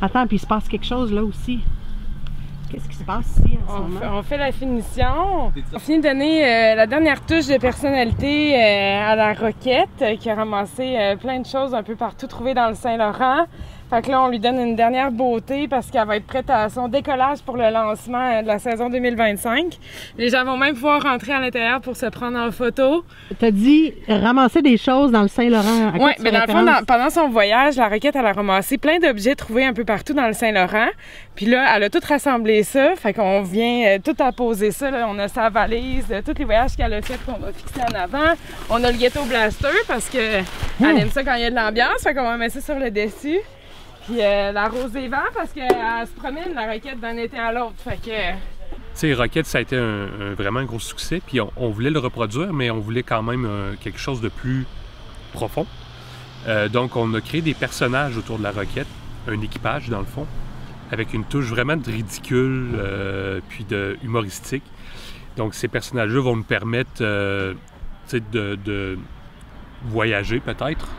Attends, puis il se passe quelque chose là aussi. Qu'est-ce qui se passe ici en ce moment? On fait la finition. On finit de donner la dernière touche de personnalité à la roquette qui a ramassé plein de choses un peu partout trouvées dans le Saint-Laurent. Fait que là, on lui donne une dernière beauté parce qu'elle va être prête à son décollage pour le lancement de la saison 2025. Les gens vont même pouvoir rentrer à l'intérieur pour se prendre en photo. T'as dit ramasser des choses dans le Saint-Laurent. Oui, mais dans le fond, pendant son voyage, la roquette, elle a ramassé plein d'objets trouvés un peu partout dans le Saint-Laurent. Puis là, elle a tout rassemblé ça. Fait qu'on vient tout apposer ça. Là. On a sa valise, tous les voyages qu'elle a fait qu'on va fixer en avant. On a le ghetto blaster parce qu'elle aime ça quand il y a de l'ambiance. Fait qu'on va mettre ça sur le dessus. Puis la rosée vert parce qu'elle se promène, la roquette, d'un été à l'autre. Fait que... Tu sais, Roquette, ça a été vraiment un gros succès. Puis on voulait le reproduire, mais on voulait quand même quelque chose de plus profond. Donc, on a créé des personnages autour de la Roquette, un équipage, dans le fond, avec une touche vraiment de ridicule, puis de humoristique. Donc, ces personnages-là vont nous permettre de voyager, peut-être.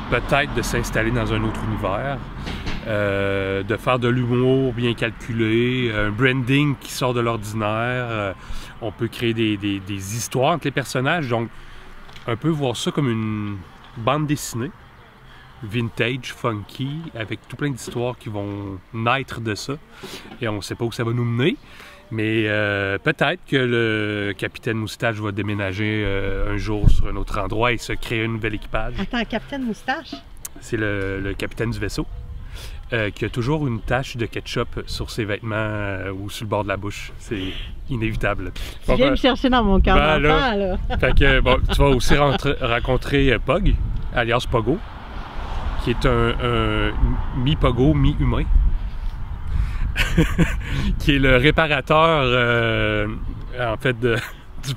Peut-être de s'installer dans un autre univers, de faire de l'humour bien calculé, un branding qui sort de l'ordinaire. On peut créer des histoires entre les personnages, donc un peu voir ça comme une bande dessinée, vintage, funky, avec tout plein d'histoires qui vont naître de ça. Et on ne sait pas où ça va nous mener. Mais peut-être que le capitaine Moustache va déménager un jour sur un autre endroit et se créer un nouvel équipage. Attends, capitaine Moustache? C'est le capitaine du vaisseau qui a toujours une tache de ketchup sur ses vêtements ou sur le bord de la bouche. C'est inévitable. Tu viens me chercher dans mon cœur d'enfant, là. Fait que, bon, tu vas aussi rencontrer Pog, alias Pogo, qui est un mi-Pogo, mi-humain. Qui est le réparateur, en fait, du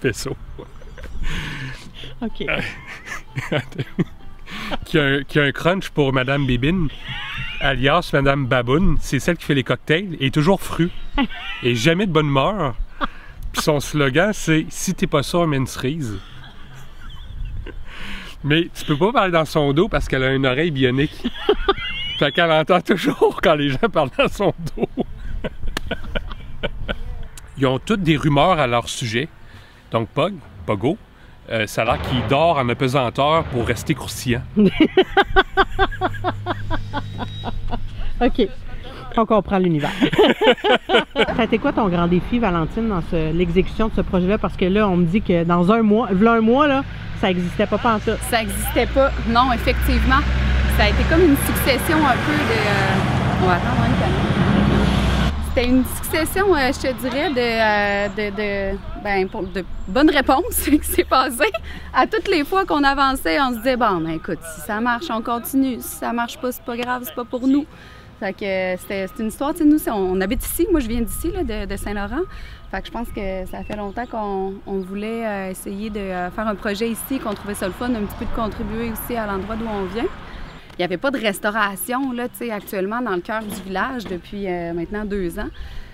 vaisseau. OK. qui a un crunch pour Madame Bibine, alias Madame Baboune. C'est celle qui fait les cocktails et est toujours fru. Et jamais de bonne humeur. Puis son slogan, c'est « Si t'es pas ça, on met une cerise ». Mais tu peux pas parler dans son dos parce qu'elle a une oreille bionique. Fait qu'elle entend toujours quand les gens parlent dans son dos. Ils ont toutes des rumeurs à leur sujet. Donc Pogo, ça a l'air qu'il dort en apesanteur pour rester croustillant. OK. On comprend l'univers. Ça a été quoi ton grand défi, Valentine, dans l'exécution de ce projet-là? Parce que là, on me dit que dans un mois, là, ça n'existait pas pantoute. Ça n'existait pas. Non, effectivement. Ça a été comme une succession un peu de... On va attendre un canon. C'était une succession, je te dirais, de bonnes réponses qui s'est passé. À toutes les fois qu'on avançait, on se disait, bon, ben écoute, si ça marche, on continue. Si ça marche pas, c'est pas grave, c'est pas pour nous. Fait que c'était une histoire, tu sais, nous, on habite ici. Moi, je viens d'ici, de Saint-Laurent. Fait que je pense que ça fait longtemps qu'on voulait essayer de faire un projet ici, qu'on trouvait ça le fun, un petit peu de contribuer aussi à l'endroit d'où on vient. Il n'y avait pas de restauration là, actuellement dans le cœur du village depuis maintenant 2 ans.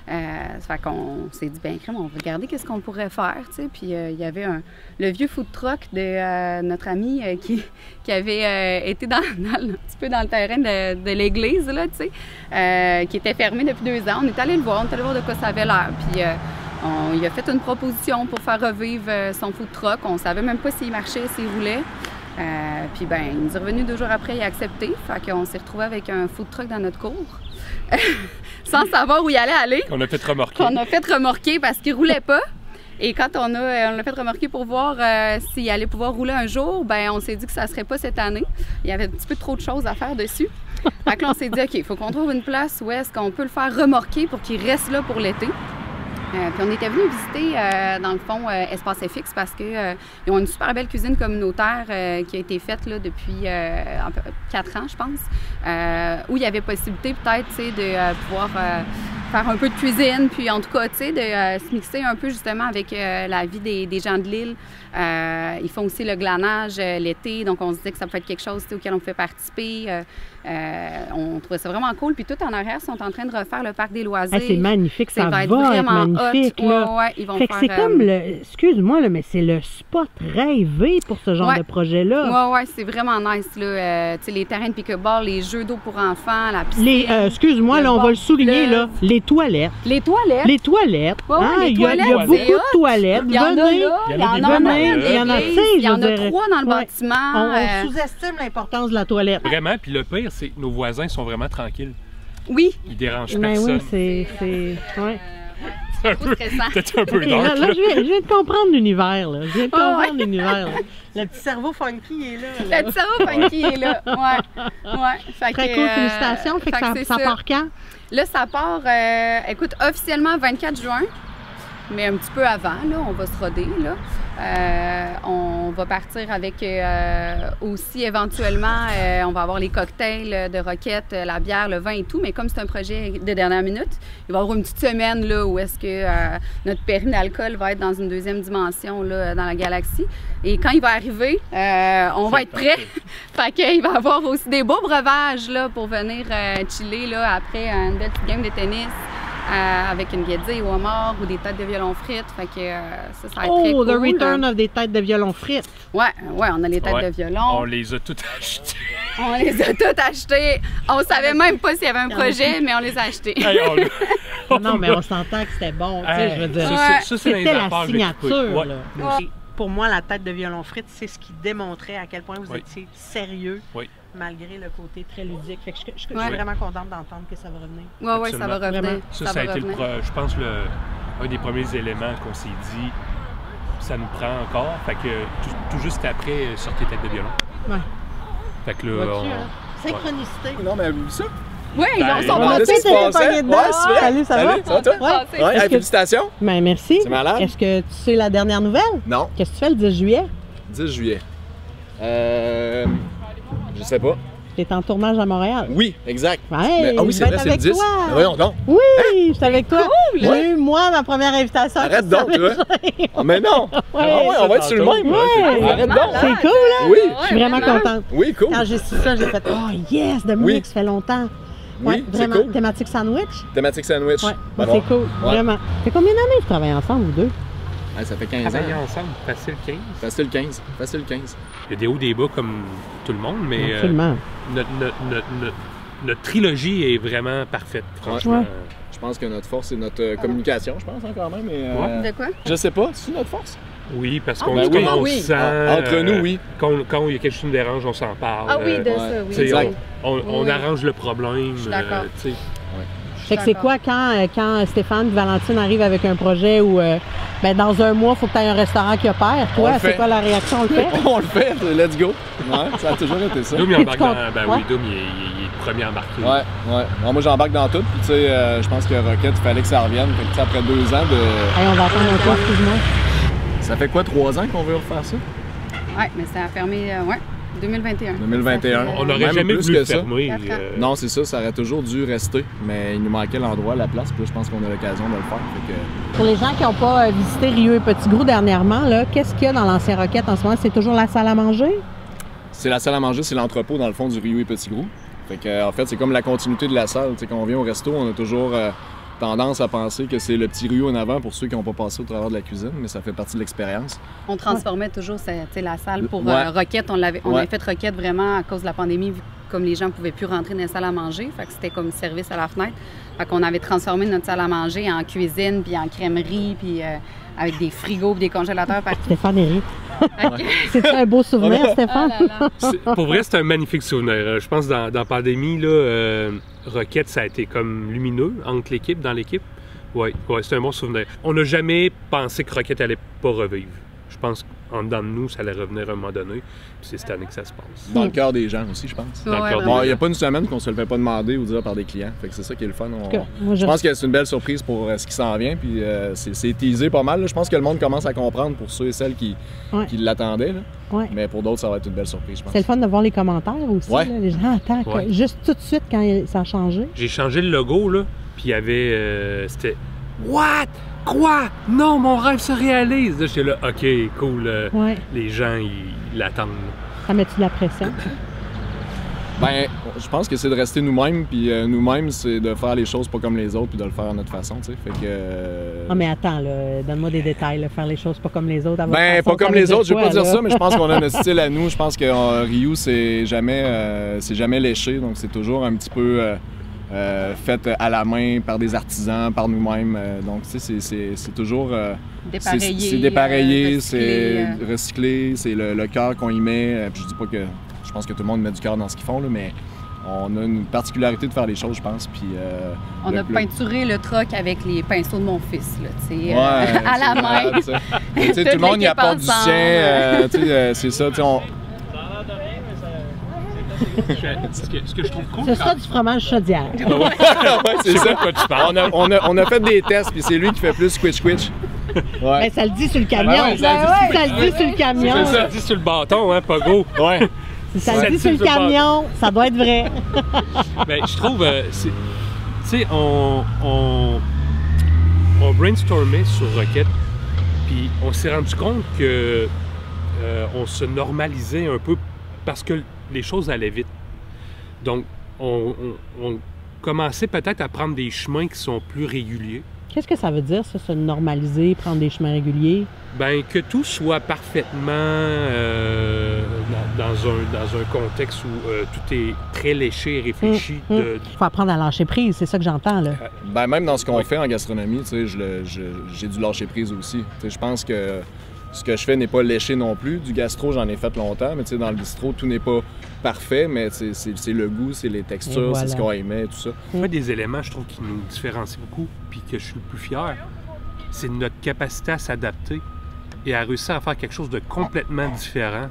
Ça fait qu'on s'est dit, ben crème, on va regarder qu'est-ce qu'on pourrait faire. Puis il y avait le vieux food truck de notre ami qui avait été un petit peu dans le terrain de l'église, là, qui était fermé depuis 2 ans. On est allé le voir, on est allé voir de quoi ça avait l'air. Puis il a fait une proposition pour faire revivre son food truck. On ne savait même pas s'il marchait, s'il roulait. Puis ben, il nous est revenu 2 jours après, il a accepté. Fait qu'on s'est retrouvé avec un food truck dans notre cour. Sans savoir où il allait aller. On a fait remorquer. Qu'on a fait remorquer parce qu'il roulait pas. Et quand on l'a fait remorquer pour voir s'il allait pouvoir rouler un jour, ben on s'est dit que ça serait pas cette année. Il y avait un petit peu trop de choses à faire dessus. Fait que là, on s'est dit, OK, il faut qu'on trouve une place où est-ce qu'on peut le faire remorquer pour qu'il reste là pour l'été. Puis on était venu visiter, dans le fond, Espace FX parce qu'ils ont une super belle cuisine communautaire qui a été faite là, depuis 4 ans, je pense, où il y avait possibilité peut-être de pouvoir faire un peu de cuisine, puis en tout cas, de se mixer un peu justement avec la vie des gens de l'île. Ils font aussi le glanage l'été, donc on se disait que ça peut être quelque chose auquel on pouvait participer. On trouvait ça vraiment cool. Puis tout en arrière, ils sont en train de refaire le parc des loisirs. Ah, c'est magnifique, ça va va être être vraiment magnifique. hot. Là. Ouais, ils vont fait que faire, c'est comme le... Excuse-moi, là, mais c'est le spot rêvé pour ce genre Ouais. de projet-là. Ouais, c'est vraiment nice. Là. Tu sais, les terrains de pick-up-ball, les jeux d'eau pour enfants, la piscine. Excuse-moi, le là, on va bord le souligner, fleuve. là, les toilettes. Les toilettes. Les toilettes. Ouais, les il y a toilettes, beaucoup c'est hot. de toilettes. Il y en a Venez. là, Il il y y en a en des a bonnes, même il y en a, l'église, tu sais, il y en je veux a dire, 3 dans le ouais. bâtiment. On sous-estime l'importance de la toilette. Vraiment, puis le pire, c'est que nos voisins sont vraiment tranquilles. Oui, Ils dérangent Mais personne. oui, c'est... Ouais. C'est un trop peu, stressant. peut-être un peu Ok, là, dark. là, là. je viens de comprendre l'univers, là. Je viens de Ah, comprendre l'univers, là. Le petit cerveau funky est là. le petit cerveau funky est là. Ouais. Fait Très que, cool, félicitations. Fait que c'est ça part quand? Là, ça part, écoute, officiellement 24 juin, mais un petit peu avant, là, on va se roder, là. On va partir avec aussi, éventuellement, on va avoir les cocktails de Roquette, la bière, le vin et tout, mais comme c'est un projet de dernière minute, il va y avoir une petite semaine, là, où est-ce que notre péril d'alcool va être dans une deuxième dimension, là, dans la galaxie. Et quand il va arriver, on va être prêt. Fait qu'il va y avoir aussi des beaux breuvages, là, pour venir chiller, là, après une belle petite game de tennis. Avec une guédille au homard ou des têtes de violon frites. Fait que ça va être très cool. The return of des têtes de violon frites. Ouais, on a les têtes de violon. On les a toutes achetées. On les a toutes achetées. On savait même pas s'il y avait un projet, mais on les a achetées. Hey, Non, mais on s'entend que c'était bon. Tu sais, je veux dire, Ça, c'est c'était dans les la affaires que j'ai signature. coupées. Ouais. Là. Ouais. Pour moi, la tête de violon frites, c'est ce qui démontrait à quel point vous Oui. étiez sérieux, Oui. malgré le côté très ludique. Fait que je suis Ouais. vraiment contente d'entendre que ça va revenir. Ouais, ça va Absolument. revenir. Vraiment. Ça, va a été, revenir. je pense, un des premiers éléments qu'on s'est dit. Ça nous prend encore. Fait que tout juste après, sortez tête de violon. Ouais. Fait que là, Vois-tu, on... hein? Synchronicité. Non, mais vu ça? Oui, ils Ben, sont on demandait passés. ce qui se passait. pogné dedans. Ouais, c'est vrai. Salut, ça va? Ça va, toi? Passés. Ouais, Est-ce que- félicitations. Ben, merci. C'est malade. Est-ce que tu sais la dernière nouvelle? Non, Qu'est-ce que tu fais le 10 juillet? 10 juillet. Je sais pas. Tu es en tournage à Montréal. Oui, exact. Ouais, Mais- ah oui, je c'est vais vrai, être c'est le avec 10. toi. Mais voyons donc. Oui, je suis avec toi. J'ai Ouais. eu, moi, ma première invitation. à Arrête donc, Christian toi. Léger. Ah, mais non. Ah ouais, on va être sur le même. Ouais. Arrête donc. C'est cool, hein? Oui. Je suis vraiment contente. Oui, cool. Quand j'ai su ça, j'ai fait « Oh yes, Dominique, Oui. ça fait longtemps. » Oui, c'est vraiment. cool. Thématique sandwich? Thématique sandwich. Ouais, Ben c'est bon. cool, Ouais. vraiment. Ça fait combien d'années que vous travaillez ensemble, vous deux? Ah, ça fait 15 ans. Travailler ensemble, facile 15. Facile 15. Facile 15. Il y a des hauts, des bas comme tout le monde, mais Absolument. notre trilogie est vraiment parfaite, franchement. Ouais. Je pense que notre force, c'est notre communication, je pense, encore même. Mais, Ouais. De quoi? Je sais pas, c'est notre force? Oui, parce Ah, qu'on ben dit oui. comment on oui. se sent. Entre nous, oui. Quand il y a quelque chose qui nous dérange, on s'en parle. Ah oui, de ouais. ça, oui. Tu sais, Exact. on Oui. arrange le problème. Je suis d'accord. Tu sais. Fait que c'est quoi quand Stéphane et Valentine arrivent avec un projet où ben, dans un mois, il faut que tu aies un restaurant qui opère? On Toi, le c'est fait. quoi la réaction? On le fait? On le fait, let's go. Ouais, ça a toujours été ça. Doom, il embarque Tu comptes? dans. Ben Ouais. oui, Doom, il est le premier embarqué. Ouais. Non, moi, j'embarque dans tout. Puis, tu sais, je pense que Rocket, il fallait que ça revienne. Fait que, tu sais, après 2 ans de. Hey, on va attendre un peu, excuse-moi. Ça fait quoi, 3 ans qu'on veut refaire ça? Oui, mais ça a fermé, 2021. 2021. On n'aurait Même jamais plus voulu que le ça. fermer. 4 ans. Non, c'est ça, ça aurait toujours dû rester. Mais il nous manquait l'endroit, la place. Puis là, je pense qu'on a l'occasion de le faire. Fait que, Pour les gens qui n'ont pas visité Rio et Petit Gros dernièrement, là, qu'est-ce qu'il y a dans l'ancien Roquette en ce moment? C'est toujours la salle à manger? c'est la salle à manger, c'est l'entrepôt dans le fond du Rio et Petit Gros. Fait que, en fait, c'est comme la continuité de la salle. Tu sais, quand on vient au resto, on a toujours tendance à penser que c'est le petit Rio en avant pour ceux qui n'ont pas passé au travers de la cuisine, mais ça fait partie de l'expérience. On transformait toujours tu sais, la salle pour Ouais. Roquette. On avait Ouais. fait Roquette vraiment à cause de la pandémie, vu que comme les gens ne pouvaient plus rentrer dans les salles à manger. Fait que c'était comme service à la fenêtre. Fait qu'on avait transformé notre salle à manger en cuisine, puis en crèmerie, puis avec des frigos puis des congélateurs partout. Stéphane Éric. Fait que- C'est un beau souvenir, Ah Stéphane? là là. Pour vrai, c'est un magnifique souvenir. Je pense que dans la pandémie, là, Rocket, ça a été comme lumineux entre l'équipe, dans l'équipe. Oui, c'est un bon souvenir. On n'a jamais pensé que Rocket allait pas revivre. Je pense qu'en dedans de nous, ça allait revenir à un moment donné. Puis c'est cette année que ça se passe. Dans le cœur des gens aussi, je pense. Dans le Ouais, cœur vraiment. Bon, il n'y a pas une semaine qu'on se le fait pas demander ou dire par des clients. Fait que c'est ça qui est le fun. En tout cas, moi, Je pense que c'est une belle surprise pour ce qui s'en vient. Puis c'est teasé pas mal. Là. Je pense que le monde commence à comprendre pour ceux et celles qui l'attendaient. Là. Ouais. Mais pour d'autres, ça va être une belle surprise, je pense. C'est le fun de voir les commentaires aussi. Ouais. Là. Les gens attendent. Ouais. Juste tout de suite quand ça a changé. J'ai changé le logo, là, puis il y avait... c'était... What? Quoi? Non, mon rêve se réalise! Là, j'étais là, OK, cool. Ouais. Les gens, ils l'attendent. Ça met-tu de la pression? Ben, je pense que c'est de rester nous-mêmes, puis nous-mêmes, c'est de faire les choses pas comme les autres, puis de le faire à notre façon, tu sais. Fait que. Ah, mais attends, là, donne-moi des détails, là, faire les choses pas comme les autres. Ben, pas comme les autres, je vais pas dire ça, mais je pense qu'on a notre style à nous. Je pense que Ryu, c'est jamais léché, donc c'est toujours un petit peu fait à la main par des artisans, par nous-mêmes. Donc, tu sais, c'est toujours. Dépareillé. C'est dépareillé, recyclé, c'est recyclé, c'est le cœur qu'on y met. Puis je dis pas que. Je pense que tout le monde met du cœur dans ce qu'ils font, là, mais on a une particularité de faire les choses, je pense. Puis, on a peinturé le truck avec les pinceaux de mon fils, là, tu sais, ouais, à la main. Tu sais, tout le monde y apporte du sien. C'est ça, tu sais, on... Ce que je trouve cool. Ce sera du fromage chaudière. ouais, c'est ça. Quoi tu parles. On a fait des tests, puis c'est lui qui fait plus squish-squish. Ouais. Ben, ça le dit sur le camion. Ouais, ça le dit sur le camion. Ça le dit sur le bâton, hein, Pogo. Ouais. Si ça le dit sur le camion, ça doit être vrai. Ben, je trouve, tu sais, on brainstormait sur Rocket, puis on s'est rendu compte que on se normalisait un peu parce que les choses allaient vite. Donc, on commençait peut-être à prendre des chemins qui sont plus réguliers. Qu'est-ce que ça veut dire, ça, se normaliser, prendre des chemins réguliers? Ben, que tout soit parfaitement dans un contexte où tout est très léché et réfléchi. Il faut apprendre à lâcher prise, c'est ça que j'entends, là. Ben, même dans ce qu'on fait en gastronomie, tu sais, j'ai dû lâcher prise aussi. Tu sais, je pense que ce que je fais n'est pas léché non plus. Du gastro, j'en ai fait longtemps, mais tu sais, dans le bistrot, tout n'est pas parfait, mais c'est le goût, c'est les textures, voilà. c'est ce qu'on aimait, tout ça. Un des éléments, je trouve, qui nous différencie beaucoup, puis que je suis le plus fier, c'est notre capacité à s'adapter et à réussir à faire quelque chose de complètement différent,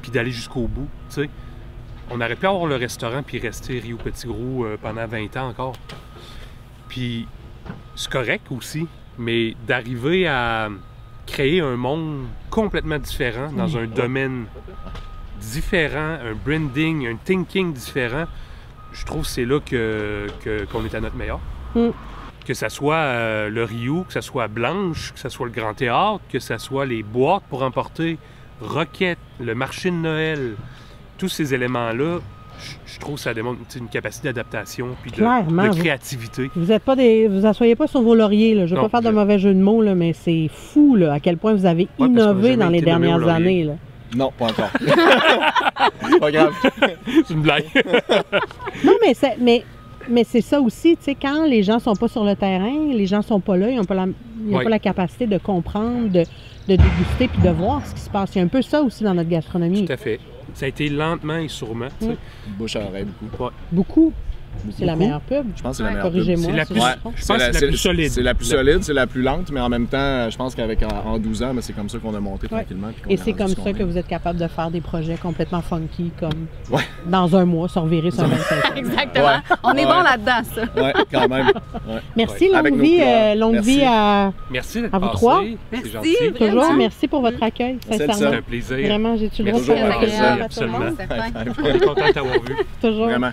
puis d'aller jusqu'au bout, tu sais. On aurait pu avoir le restaurant puis rester Rio Petit Gros pendant 20 ans encore. Puis c'est correct aussi, mais d'arriver à créer un monde complètement différent dans un domaine différent, un branding, un thinking différent, je trouve que c'est là qu'on est à notre meilleur. Que ça soit le Rio, que ça soit Blanche, que ça soit le Grand Théâtre, que ça soit les boîtes pour emporter, Rocket, le marché de Noël, tous ces éléments-là, je trouve que ça démontre une capacité d'adaptation puis de créativité. Vous asseyez pas sur vos lauriers, là. Je ne veux pas faire de mauvais jeu de mots, là, mais c'est fou là, à quel point vous avez innové dans les dernières années. Là. Non, pas encore. C'est pas grave. C'est une blague. Non, mais c'est ça aussi, tu sais, quand les gens sont pas sur le terrain, les gens sont pas là, ils n'ont pas la capacité de comprendre, de déguster puis de voir ce qui se passe. Il y a un peu ça aussi dans notre gastronomie. Tout à fait. Ça a été lentement et sûrement. Tu sais. Bouche à oreille, beaucoup. Ouais. Beaucoup. C'est la meilleure pub. Je pense que c'est la meilleure pub. Corrigez-moi. C'est la plus, je pense que c'est la plus solide. C'est la plus solide, c'est la plus lente, mais en même temps, je pense qu'avec en 12 ans, c'est comme ça qu'on a monté tranquillement. Et c'est comme ça que vous êtes capable de faire des projets complètement funky, comme dans un mois, se revirer sur 25 ans. Exactement. Ouais. On est bon là-dedans, ça. Oui, quand même. Ouais. Merci, longue vie à vous trois. C'est gentil. Toujours, merci pour votre accueil, sincèrement. C'est un plaisir. Vraiment, j'ai-tu le droit de faire faire absolument. à tout le monde? On est content de t'avoir vu. Toujours. Vraiment.